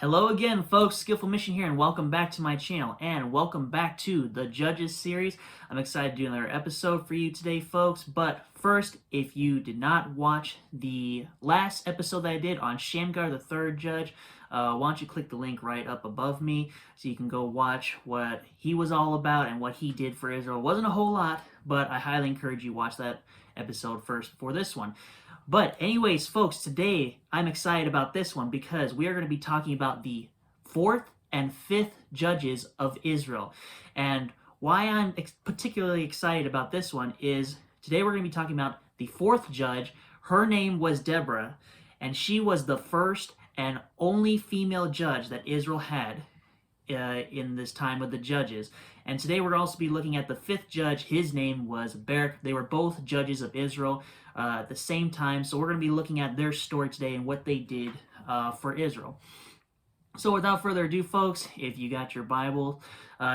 Hello again, folks. Skillful Mission here, and welcome back to my channel, and welcome back to the Judges series. I'm excited to do another episode for you today, folks. But first, if you did not watch the last episode that I did on Shamgar, the third judge, why don't you click the link right up above me so you can go watch what he was all about and what he did for Israel. It wasn't a whole lot, but I highly encourage you watch that episode first before this one. But anyways, folks, today I'm excited about this one because we are going to be talking about the fourth and fifth judges of Israel. And why I'm particularly excited about this one is today we're going to be talking about the fourth judge. Her name was Deborah, and she was the first and only female judge that Israel had in this time of the judges. And today we're also be looking at the fifth judge. His name was Barak. They were both judges of Israel at the same time. So we're going to be looking at their story today and what they did for Israel. So without further ado, folks, if you got your Bible,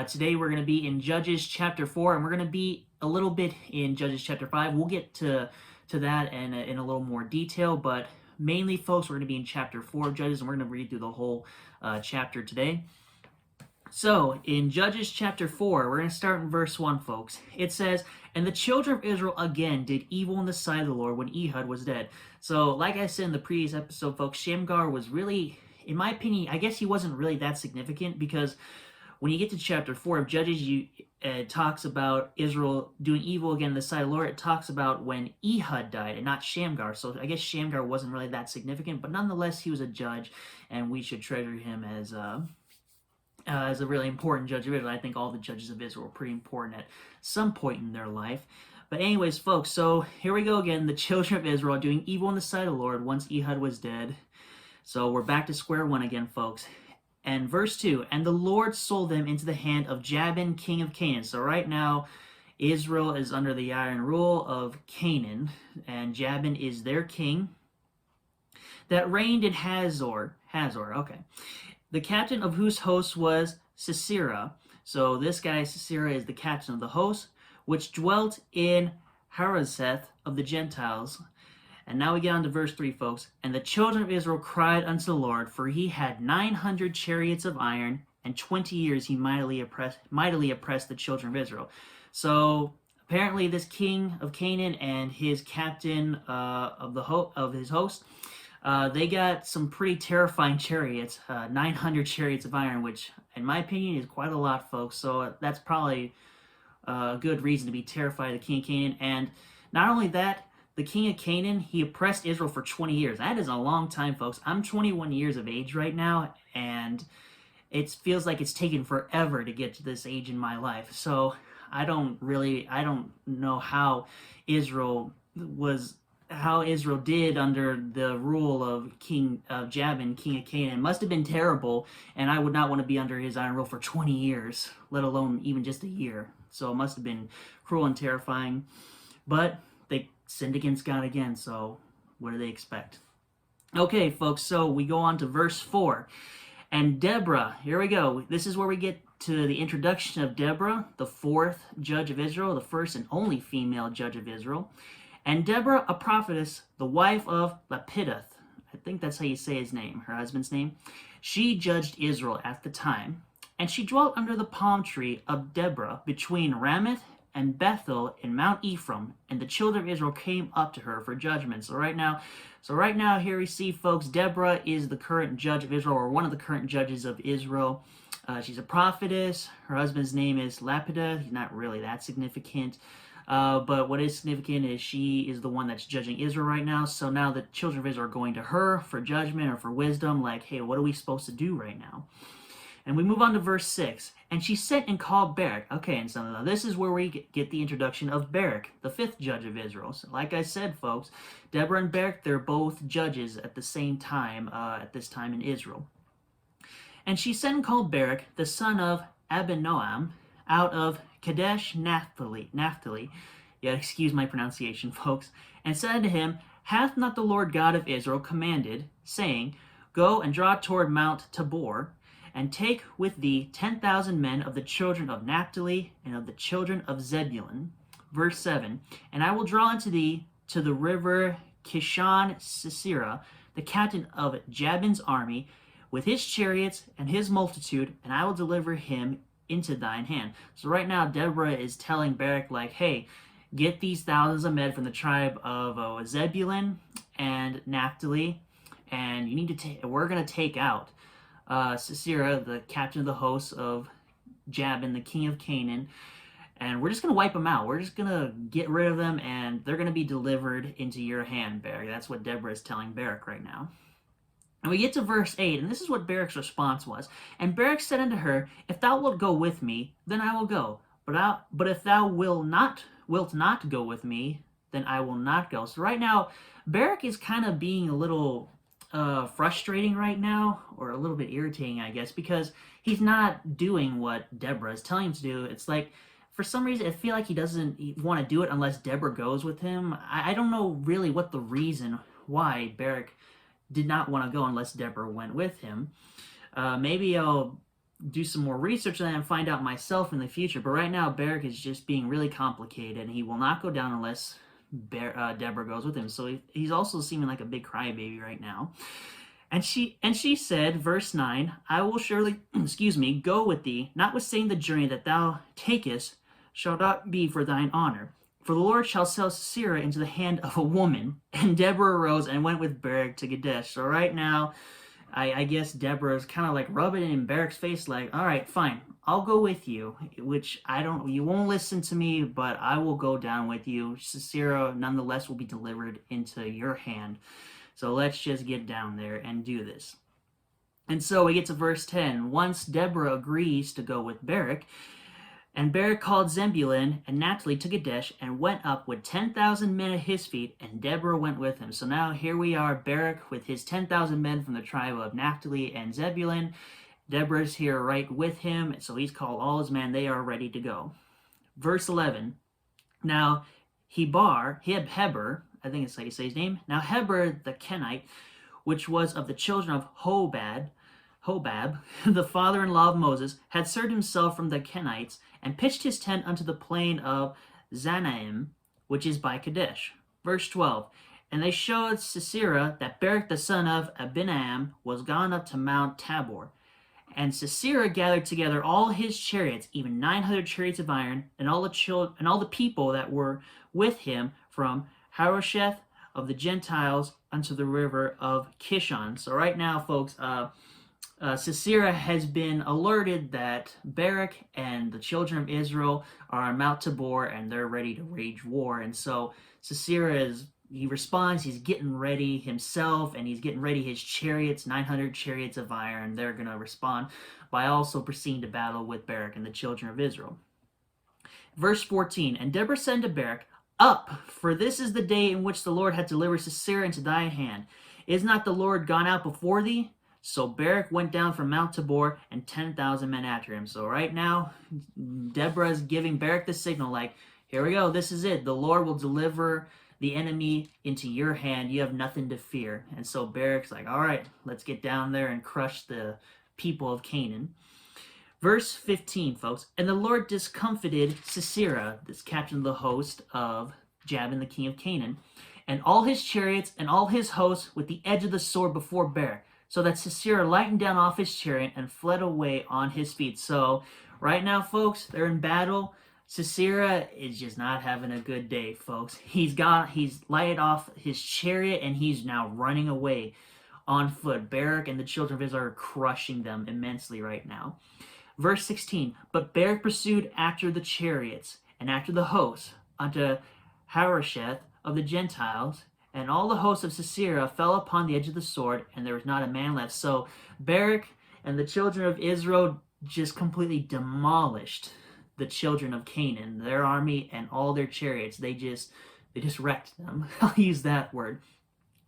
today we're going to be in Judges chapter 4, and we're going to be a little bit in Judges chapter 5. We'll get to that in a little more detail, but mainly, folks, we're going to be in chapter 4 of Judges, and we're going to read through the whole chapter today. So, in Judges chapter 4, we're going to start in verse 1, folks. It says, "And the children of Israel again did evil in the sight of the Lord when Ehud was dead." So, like I said in the previous episode, folks, Shamgar was really, in my opinion, I guess he wasn't really that significant, because when you get to chapter 4 of Judges, it talks about Israel doing evil again in the sight of the Lord. It talks about when Ehud died and not Shamgar. So I guess Shamgar wasn't really that significant, but nonetheless, he was a judge, and we should treasure him as a really important judge of Israel. I think all the judges of Israel were pretty important at some point in their life. But anyways, folks, so here we go again. The children of Israel doing evil in the sight of the Lord once Ehud was dead. So we're back to square one again, folks. And verse 2, "And the Lord sold them into the hand of Jabin, king of Canaan." So right now, Israel is under the iron rule of Canaan, and Jabin is their king that reigned in Hazor, okay. "The captain of whose host was Sisera." So this guy, Sisera, is the captain of the host, "which dwelt in Harazeth of the Gentiles." And now we get on to verse 3, folks. "And the children of Israel cried unto the Lord, for he had 900 chariots of iron, and 20 years he mightily oppressed the children of Israel." So apparently this king of Canaan and his captain of his host, they got some pretty terrifying chariots, 900 chariots of iron, which in my opinion is quite a lot, folks. So that's probably a good reason to be terrified of the king of Canaan. And not only that, the king of Canaan, he oppressed Israel for 20 years. That is a long time, folks. I'm 21 years of age right now, and it feels like it's taken forever to get to this age in my life. So I don't know how Israel did under the rule of Jabin, king of Canaan. It must have been terrible, and I would not want to be under his iron rule for 20 years, let alone even just a year. So it must have been cruel and terrifying. But they sinned against God again, so what do they expect? Okay, folks, so we go on to verse 4. "And Deborah," here we go. This is where we get to the introduction of Deborah, the fourth judge of Israel, the first and only female judge of Israel. "And Deborah, a prophetess, the wife of Lapidoth," I think that's how you say his name, her husband's name, "she judged Israel at the time. And she dwelt under the palm tree of Deborah between Ramoth and Bethel in Mount Ephraim, and the children of Israel came up to her for judgment." So right now here we see, folks, Deborah is the current judge of Israel, or one of the current judges of Israel. She's a prophetess. Her husband's name is Lapidoth. He's not really that significant. But what is significant is she is the one that's judging Israel right now. So now the children of Israel are going to her for judgment or for wisdom, like, hey, what are we supposed to do right now? And we move on to verse 6. "And she sent and called Barak." Okay, and so now this is where we get the introduction of Barak, the fifth judge of Israel. So like I said, folks, Deborah and Barak, they're both judges at the same time, at this time in Israel. "And she sent and called Barak, the son of Abinoam, out of Kadesh Naphtali. Yeah, excuse my pronunciation, folks. "And said unto him, Hath not the Lord God of Israel commanded, saying, Go and draw toward Mount Tabor, and take with thee 10,000 men of the children of Naphtali and of the children of Zebulun." Verse 7, "And I will draw unto thee to the river Kishon Sisera, the captain of Jabin's army, with his chariots and his multitude, and I will deliver him into thine hand. So right now, Deborah is telling Barak, like, hey, get these thousands of men from the tribe of Zebulun and Naphtali, and you need to we're going to take out Sisera, the captain of the hosts of Jabin, the king of Canaan, and we're just going to wipe them out. We're just going to get rid of them, and they're going to be delivered into your hand, Barak. That's what Deborah is telling Barak right now. And we get to verse 8, and this is what Barak's response was. And Barak said unto her, If thou wilt go with me, then I will go. But if thou wilt not go with me, then I will not go. So right now, Barak is kind of being a little frustrating right now, or a little bit irritating, I guess, because he's not doing what Deborah is telling him to do. It's like, for some reason, I feel like he doesn't want to do it unless Deborah goes with him. I don't know really what the reason why Barak did not want to go unless Deborah went with him. Maybe I'll do some more research on that and find out myself in the future. But right now, Barak is just being really complicated, and he will not go down unless Deborah goes with him. So he's also seeming like a big crybaby right now. And she said, verse 9, I will surely, go with thee, notwithstanding the journey that thou takest shall not be for thine honor. For the Lord shall sell Sisera into the hand of a woman. And Deborah arose and went with Barak to Kadesh. So right now, I guess Deborah is kind of like rubbing it in Barak's face, like, all right, fine, I'll go with you, which you won't listen to me, but I will go down with you. Sisera, nonetheless, will be delivered into your hand. So let's just get down there and do this. And so we get to verse 10. Once Deborah agrees to go with Barak, and Barak called Zebulun and Naphtali to Kadesh and went up with 10,000 men at his feet, and Deborah went with him. So now here we are, Barak with his 10,000 men from the tribe of Naphtali and Zebulun. Deborah's here right with him, so he's called all his men. They are ready to go. Verse 11. Now Heber, I think it's how you say his name. Now Heber the Kenite, which was of the children of Hobab, the father-in-law of Moses, had served himself from the Kenites, and pitched his tent unto the plain of Zanaim, which is by Kadesh. Verse 12. And they showed Sisera that Barak the son of Abinoam was gone up to Mount Tabor. And Sisera gathered together all his chariots, even 900 chariots of iron, and all the people that were with him from Harosheth of the Gentiles unto the river of Kishon. So right now, folks, Sisera has been alerted that Barak and the children of Israel are on Mount Tabor and they're ready to wage war. And so Sisera he responds, he's getting ready himself, and he's getting ready his chariots, 900 chariots of iron. They're going to respond by also proceeding to battle with Barak and the children of Israel. Verse 14, And Deborah said unto Barak, Up, for this is the day in which the Lord hath delivered Sisera into thy hand. Is not the Lord gone out before thee? So Barak went down from Mount Tabor, and 10,000 men after him. So right now, Deborah is giving Barak the signal, like, here we go, this is it. The Lord will deliver the enemy into your hand. You have nothing to fear. And so Barak's like, all right, let's get down there and crush the people of Canaan. Verse 15, folks. And the Lord discomfited Sisera, this captain of the host of Jabin, the king of Canaan, and all his chariots and all his hosts with the edge of the sword before Barak, so that Sisera lightened down off his chariot and fled away on his feet. So right now, folks, they're in battle. Sisera is just not having a good day, folks. He's lighted off his chariot, and he's now running away on foot. Barak and the children of Israel are crushing them immensely right now. Verse 16, But Barak pursued after the chariots and after the hosts unto Harosheth of the Gentiles, and all the hosts of Sisera fell upon the edge of the sword, and there was not a man left. So Barak and the children of Israel just completely demolished the children of Canaan, their army and all their chariots. They just wrecked them. I'll use that word.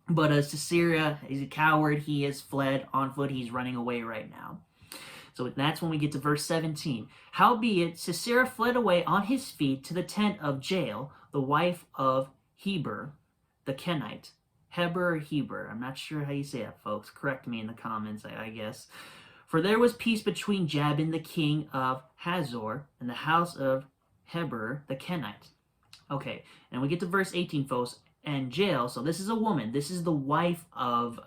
But Sisera is a coward. He has fled on foot. He's running away right now. So that's when we get to verse 17. Howbeit Sisera fled away on his feet to the tent of Jael, the wife of Heber, the Kenite. Heber or Heber. I'm not sure how you say that, folks. Correct me in the comments, I guess. For there was peace between Jabin, the king of Hazor, and the house of Heber, the Kenite. Okay, and we get to verse 18, folks. And Jael, so this is a woman. This is the wife of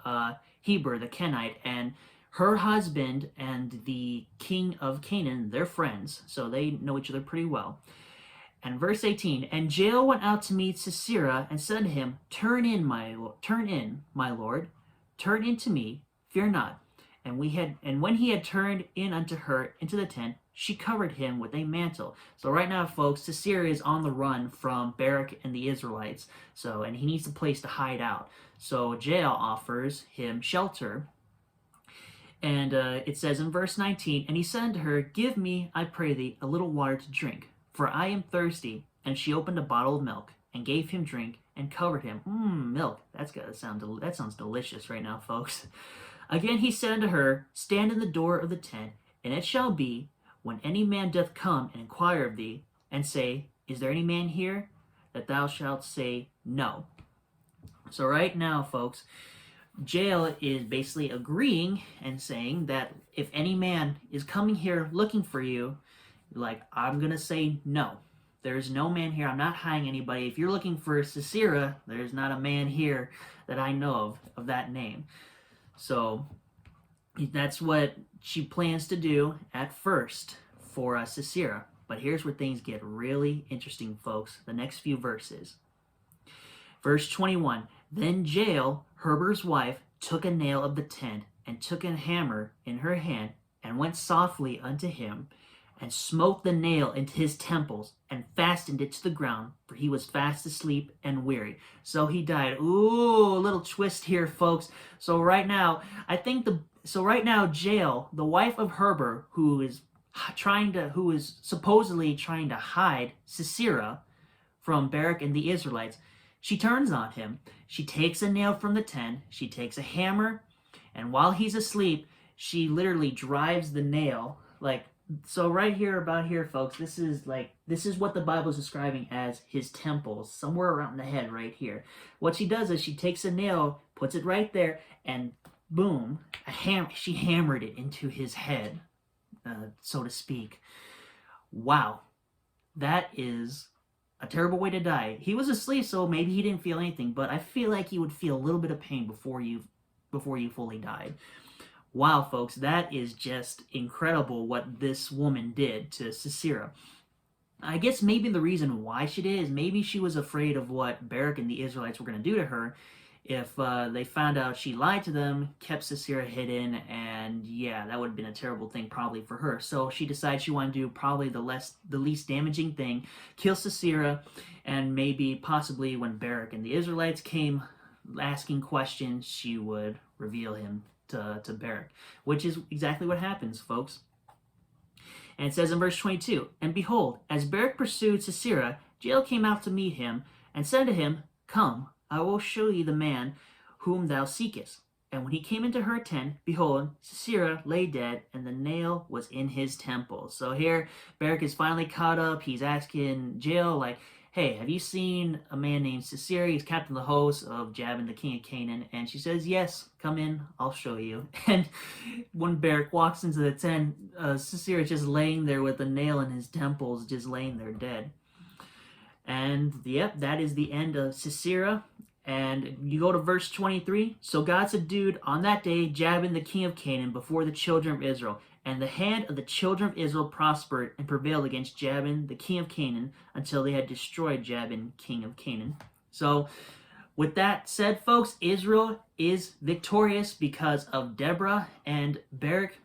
Heber, the Kenite. And Her husband and the king of Canaan, they're friends, so they know each other pretty well. And verse 18, and Jael went out to meet Sisera and said to him, turn in, my lord, turn in to me, fear not. And when he had turned in unto her into the tent, she covered him with a mantle. So right now, folks, Sisera is on the run from Barak and the Israelites. And he needs a place to hide out. So Jael offers him shelter. And it says in verse 19, and he said unto her, give me, I pray thee, a little water to drink, for I am thirsty. And she opened a bottle of milk and gave him drink and covered him. Milk. That sounds delicious right now, folks. Again he said unto her, stand in the door of the tent, and it shall be, when any man doth come and inquire of thee, and say, is there any man here? That thou shalt say, no. So right now, folks, Jael is basically agreeing and saying that if any man is coming here looking for you, like, I'm going to say no. There's no man here. I'm not hiding anybody. If you're looking for Sisera, there's not a man here that I know of that name. So that's what she plans to do at first for Sisera. But here's where things get really interesting, folks. The next few verses. Verse 21, then Jael, Heber's wife, took a nail of the tent, and took a hammer in her hand, and went softly unto him, and smote the nail into his temples, and fastened it to the ground, for he was fast asleep and weary. So he died. Ooh, a little twist here, folks. So right now, Jael, the wife of Heber, who is supposedly trying to hide Sisera from Barak and the Israelites, she turns on him. She takes a nail from the tent, she takes a hammer, and while he's asleep, she literally drives the nail, so right here, about here, folks, this is what the Bible is describing as his temples, somewhere around the head right here. What she does is she takes a nail, puts it right there, and boom, she hammered it into his head, so to speak. Wow, that is a terrible way to die. He was asleep, so maybe he didn't feel anything, but I feel like you would feel a little bit of pain before you fully died. Wow, folks, that is just incredible what this woman did to Sisera. I guess maybe the reason why she did is maybe she was afraid of what Barak and the Israelites were going to do to her if they found out she lied to them, kept Sisera hidden, and yeah, that would have been a terrible thing probably for her. So she decided she wanted to do probably the least damaging thing, kill Sisera, and maybe possibly when Barak and the Israelites came asking questions, she would reveal him to Barak, which is exactly what happens, folks. And it says in verse 22, and behold, as Barak pursued Sisera, Jael came out to meet him, and said to him, come, I will show thee the man whom thou seekest. And when he came into her tent, behold, Sisera lay dead, and the nail was in his temple. So here, Barak is finally caught up. He's asking Jael, hey, have you seen a man named Sisera? He's captain of the host of Jabin, the king of Canaan. And she says, yes, come in, I'll show you. And when Barak walks into the tent, Sisera is just laying there with a nail in his temples, just laying there dead. And yep, that is the end of Sisera. And you go to verse 23. So God subdued on that day Jabin, the king of Canaan, before the children of Israel. And the hand of the children of Israel prospered and prevailed against Jabin, the king of Canaan, until they had destroyed Jabin, king of Canaan. So, with that said, folks, Israel is victorious because of Deborah and Barak.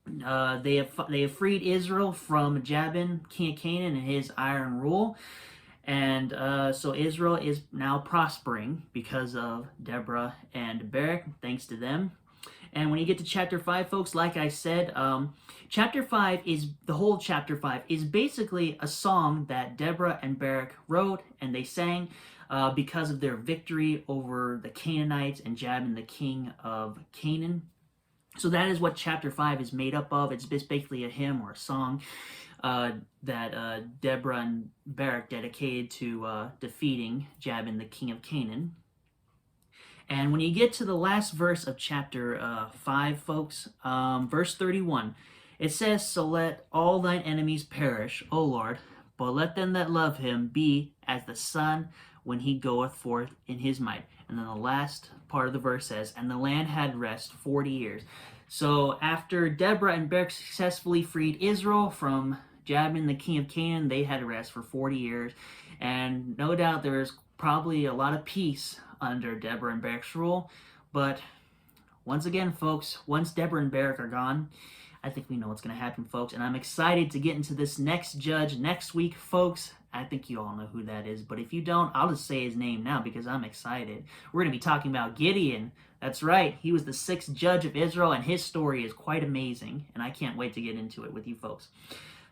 They have freed Israel from Jabin, king of Canaan, and his iron rule. And so Israel is now prospering because of Deborah and Barak, thanks to them. And when you get to chapter 5, folks, like I said, chapter 5 is basically a song that Deborah and Barak wrote and they sang because of their victory over the Canaanites and Jabin, the king of Canaan. So that is what chapter 5 is made up of. It's basically a hymn or a song that Deborah and Barak dedicated to defeating Jabin, the king of Canaan. And when you get to the last verse of chapter 5, folks, verse 31, it says, so let all thine enemies perish, O Lord, but let them that love him be as the sun when he goeth forth in his might. And then the last part of the verse says, and the land had rest 40 years. So after Deborah and Barak successfully freed Israel from Jabin, the king of Canaan, they had rest for 40 years. And no doubt there was probably a lot of peace under Deborah and Barak's rule. But once again, folks, once Deborah and Barak are gone, I think we know what's going to happen, folks. And I'm excited to get into this next judge next week, folks. I think you all know who that is. But if you don't, I'll just say his name now because I'm excited. We're going to be talking about Gideon. That's right. He was the 6th judge of Israel, and his story is quite amazing. And I can't wait to get into it with you folks.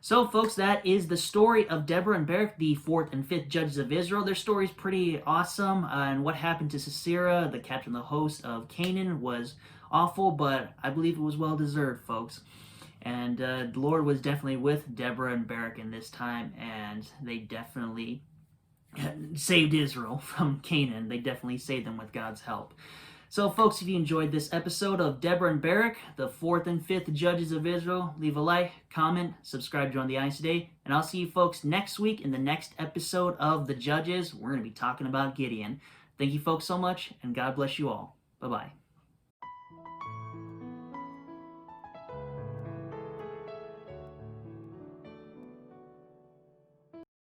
So, folks, that is the story of Deborah and Barak, the 4th and 5th judges of Israel. Their story is pretty awesome. And what happened to Sisera, the captain of the host of Canaan, was awful, but I believe it was well-deserved, folks. And the Lord was definitely with Deborah and Barak in this time, and they definitely saved Israel from Canaan. They definitely saved them with God's help. So, folks, if you enjoyed this episode of Deborah and Barak, the 4th and 5th judges of Israel, leave a like, comment, subscribe, join the Eyes today, and I'll see you folks next week in the next episode of The Judges. We're going to be talking about Gideon. Thank you folks so much, and God bless you all. Bye-bye.